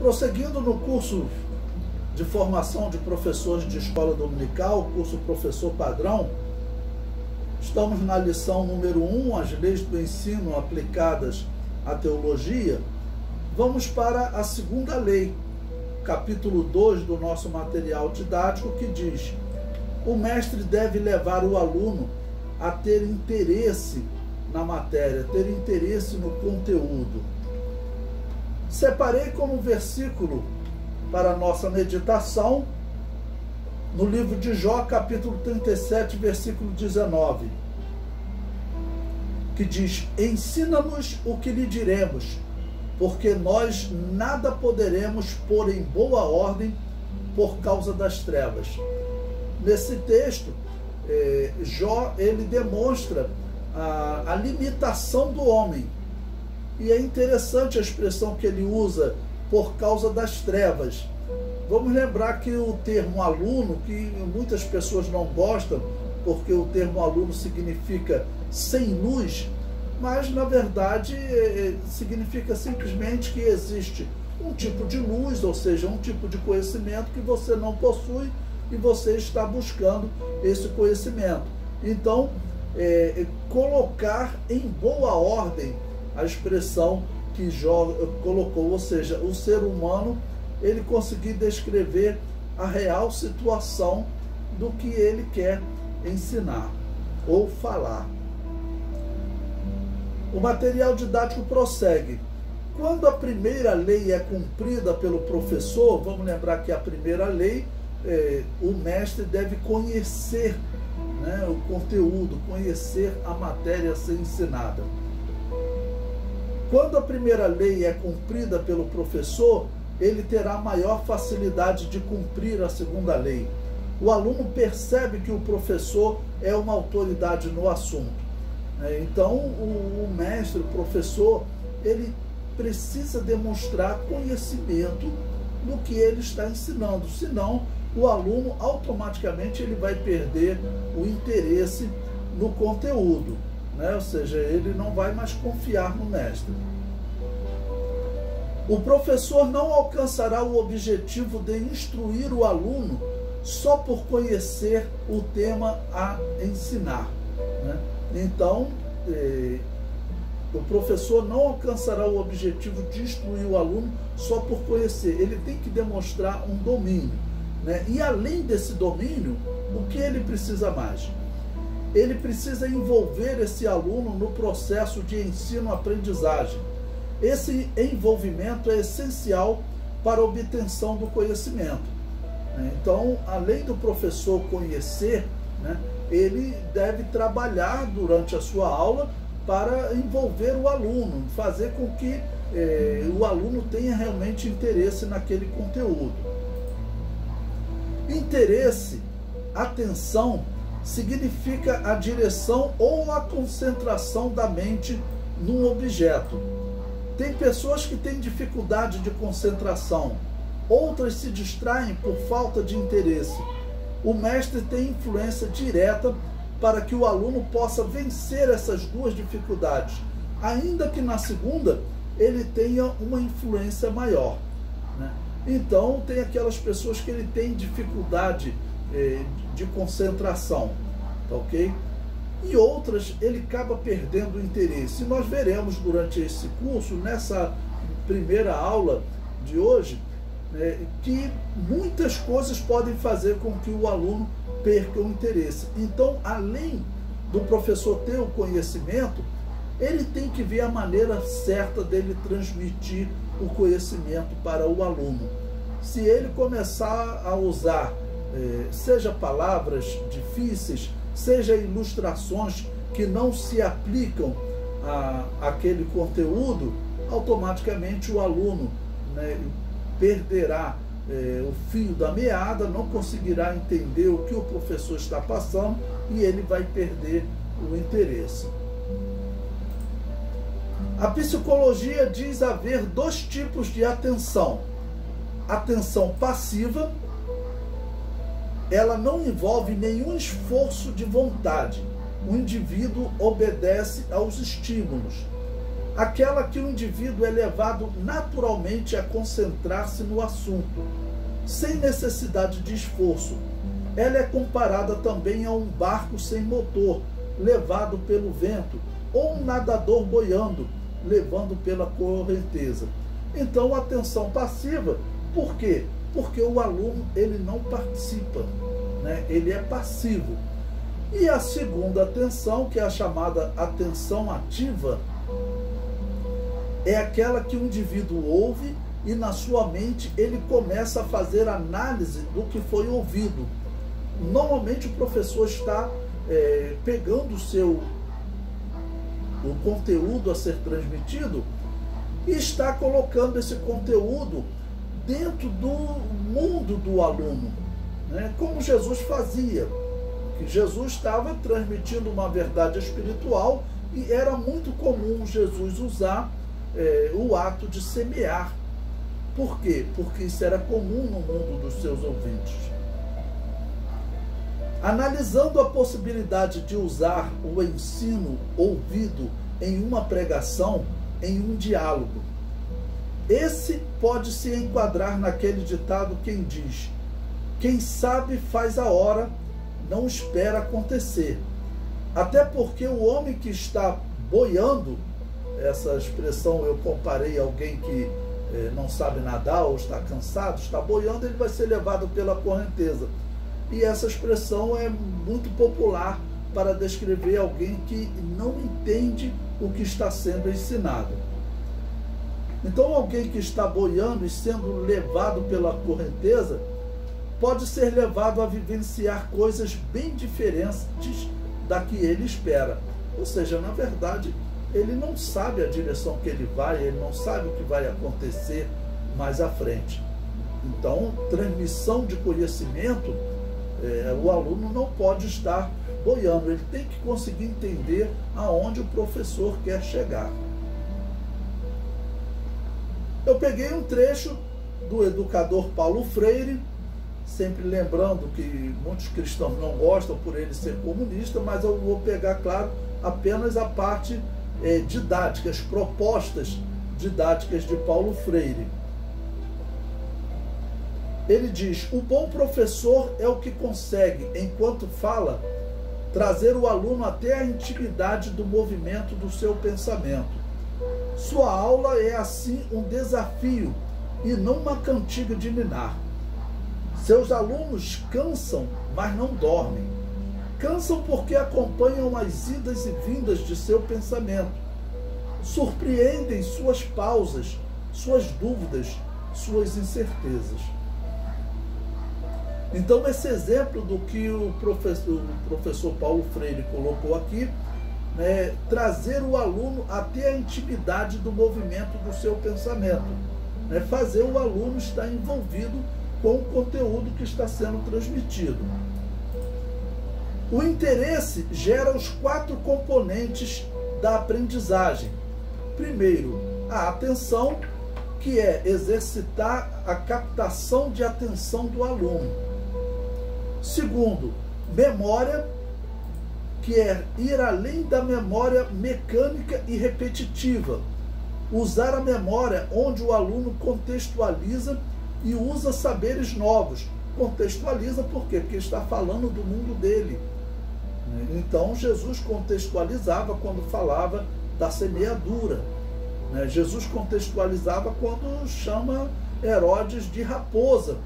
Prosseguindo no curso de formação de professores de escola dominical, curso Professor Padrão, estamos na lição número 1, as leis do ensino aplicadas à teologia. Vamos para a segunda lei, capítulo 2 do nosso material didático, que diz: o mestre deve levar o aluno a ter interesse na matéria, ter interesse no conteúdo. Separei como versículo para a nossa meditação no livro de Jó, capítulo 37, versículo 19, que diz: ensina-nos o que lhe diremos, porque nós nada poderemos pôr em boa ordem por causa das trevas. Nesse texto, Jó ele demonstra a limitação do homem. E é interessante a expressão que ele usa, por causa das trevas. Vamos lembrar que o termo aluno, que muitas pessoas não gostam, porque o termo aluno significa sem luz, mas na verdade significa simplesmente que existe um tipo de luz, ou seja, um tipo de conhecimento que você não possui e você está buscando esse conhecimento. Então, colocar em boa ordem, a expressão que Jó colocou, ou seja, o ser humano, ele conseguir descrever a real situação do que ele quer ensinar ou falar. O material didático prossegue. Quando a primeira lei é cumprida pelo professor, vamos lembrar que a primeira lei, o mestre deve conhecer, né, o conteúdo, conhecer a matéria a ser ensinada. Quando a primeira lei é cumprida pelo professor, ele terá maior facilidade de cumprir a segunda lei. O aluno percebe que o professor é uma autoridade no assunto. Então, o mestre, o professor, ele precisa demonstrar conhecimento no que ele está ensinando. Senão, o aluno automaticamente ele vai perder o interesse no conteúdo, né? Ou seja, ele não vai mais confiar no mestre. O professor não alcançará o objetivo de instruir o aluno só por conhecer o tema a ensinar, né? Então, o professor não alcançará o objetivo de instruir o aluno só por conhecer. Ele tem que demonstrar um domínio, né? E além desse domínio, o que ele precisa mais? Ele precisa envolver esse aluno no processo de ensino-aprendizagem. Esse envolvimento é essencial para a obtenção do conhecimento. Então, além do professor conhecer, né, ele deve trabalhar durante a sua aula para envolver o aluno, fazer com que o aluno tenha realmente interesse naquele conteúdo. Interesse, atenção, significa a direção ou a concentração da mente num objeto. Tem pessoas que têm dificuldade de concentração, outras se distraem por falta de interesse. O mestre tem influência direta para que o aluno possa vencer essas duas dificuldades, ainda que na segunda ele tenha uma influência maior, né? Então, tem aquelas pessoas que ele tem dificuldade de concentração, tá ok? E outras ele acaba perdendo o interesse. E nós veremos durante esse curso, nessa primeira aula de hoje, que muitas coisas podem fazer com que o aluno perca o interesse. Então, além do professor ter o conhecimento, ele tem que ver a maneira certa dele transmitir o conhecimento para o aluno. Se ele começar a usar, seja palavras difíceis, seja ilustrações que não se aplicam àquele conteúdo, automaticamente o aluno, né, perderá o fio da meada, não conseguirá entender o que o professor está passando e ele vai perder o interesse. A psicologia diz haver dois tipos de atenção. Atenção passiva, ela não envolve nenhum esforço de vontade. O indivíduo obedece aos estímulos. aquela que o indivíduo é levado naturalmente a concentrar-se no assunto, sem necessidade de esforço. Ela é comparada também a um barco sem motor, levado pelo vento, ou um nadador boiando, levando pela correnteza. Então, a atenção passiva, por quê? Porque o aluno ele não participa, né? Ele é passivo. E a segunda atenção, que é a chamada atenção ativa, é aquela que o indivíduo ouve e na sua mente ele começa a fazer análise do que foi ouvido. Normalmente o professor está pegando o conteúdo a ser transmitido e está colocando esse conteúdo dentro do mundo do aluno, né? Como Jesus fazia, que Jesus estava transmitindo uma verdade espiritual e era muito comum Jesus usar o ato de semear. Por quê? Porque isso era comum no mundo dos seus ouvintes. Analisando a possibilidade de usar o ensino ouvido em uma pregação, em um diálogo, esse pode se enquadrar naquele ditado quem diz: quem sabe faz a hora, não espera acontecer. Até porque o homem que está boiando, essa expressão eu comparei a alguém que não sabe nadar ou está cansado, está boiando, ele vai ser levado pela correnteza. E essa expressão é muito popular para descrever alguém que não entende o que está sendo ensinado. Então, alguém que está boiando e sendo levado pela correnteza pode ser levado a vivenciar coisas bem diferentes da que ele espera. Ou seja, na verdade, ele não sabe a direção que ele vai, ele não sabe o que vai acontecer mais à frente. Então, transmissão de conhecimento, o aluno não pode estar boiando, ele tem que conseguir entender aonde o professor quer chegar. Eu peguei um trecho do educador Paulo Freire, sempre lembrando que muitos cristãos não gostam por ele ser comunista, mas eu vou pegar, claro, apenas a parte didática, as propostas didáticas de Paulo Freire. Ele diz: o bom professor é o que consegue, enquanto fala, trazer o aluno até a intimidade do movimento do seu pensamento. Sua aula é assim um desafio e não uma cantiga de ninar. Seus alunos cansam, mas não dormem. Cansam porque acompanham as idas e vindas de seu pensamento. Surpreendem suas pausas, suas dúvidas, suas incertezas. Então, esse exemplo do que o professor Paulo Freire colocou aqui, né, trazer o aluno até a intimidade do movimento do seu pensamento, né, fazer o aluno estar envolvido com o conteúdo que está sendo transmitido. O interesse gera os 4 componentes da aprendizagem. Primeiro, a atenção, que é exercitar a captação de atenção do aluno. Segundo, memória, que é ir além da memória mecânica e repetitiva. Usar a memória onde o aluno contextualiza e usa saberes novos. Contextualiza por quê? Porque está falando do mundo dele. Então, Jesus contextualizava quando falava da semeadura. Jesus contextualizava quando chama Herodes de raposa,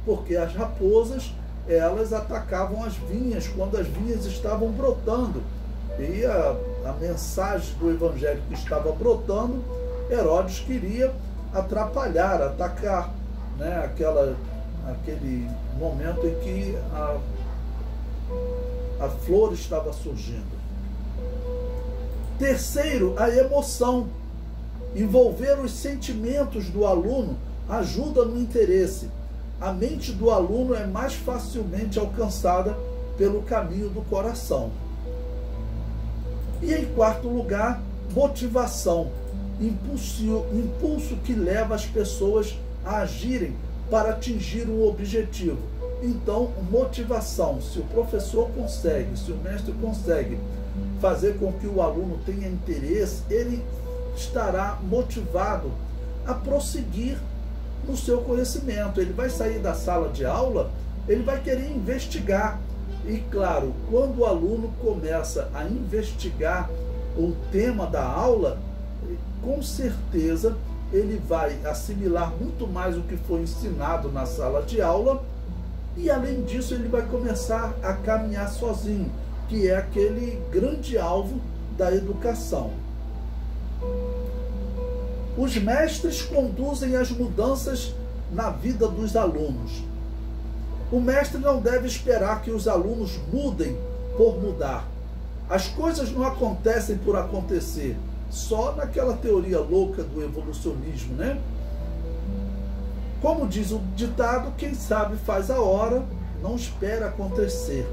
porque as raposas, elas atacavam as vinhas quando as vinhas estavam brotando. E a mensagem do evangelho que estava brotando, Herodes queria atrapalhar, atacar, né, aquele momento em que a flor estava surgindo. Terceiro, a emoção. Envolver os sentimentos do aluno ajuda no interesse. A mente do aluno é mais facilmente alcançada pelo caminho do coração. E em quarto lugar, motivação. Impulso que leva as pessoas a agirem para atingir um objetivo. Então, motivação. Se o professor consegue, se o mestre consegue fazer com que o aluno tenha interesse, ele estará motivado a prosseguir no seu conhecimento. Ele vai sair da sala de aula, ele vai querer investigar. E claro, quando o aluno começa a investigar o tema da aula, com certeza ele vai assimilar muito mais o que foi ensinado na sala de aula, e além disso ele vai começar a caminhar sozinho, que é aquele grande alvo da educação. Os mestres conduzem as mudanças na vida dos alunos. O mestre não deve esperar que os alunos mudem por mudar. As coisas não acontecem por acontecer, só naquela teoria louca do evolucionismo, né? Como diz o ditado, quem sabe faz a hora, não espera acontecer.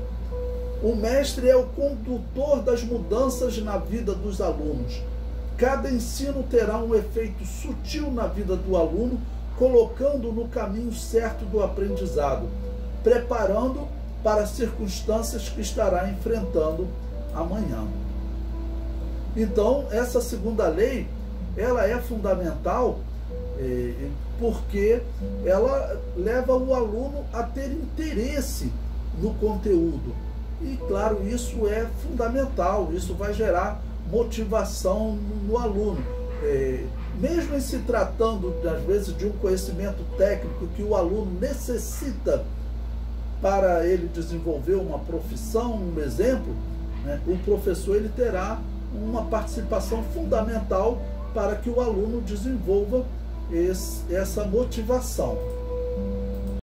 O mestre é o condutor das mudanças na vida dos alunos. Cada ensino terá um efeito sutil na vida do aluno, colocando-o no caminho certo do aprendizado, preparando para as circunstâncias que estará enfrentando amanhã. Então, essa segunda lei, ela é fundamental porque ela leva o aluno a ter interesse no conteúdo. E, claro, isso é fundamental, isso vai gerar motivação no aluno. Mesmo em se tratando, às vezes, de um conhecimento técnico que o aluno necessita para ele desenvolver uma profissão, um exemplo, né, o professor ele terá uma participação fundamental para que o aluno desenvolva essa motivação.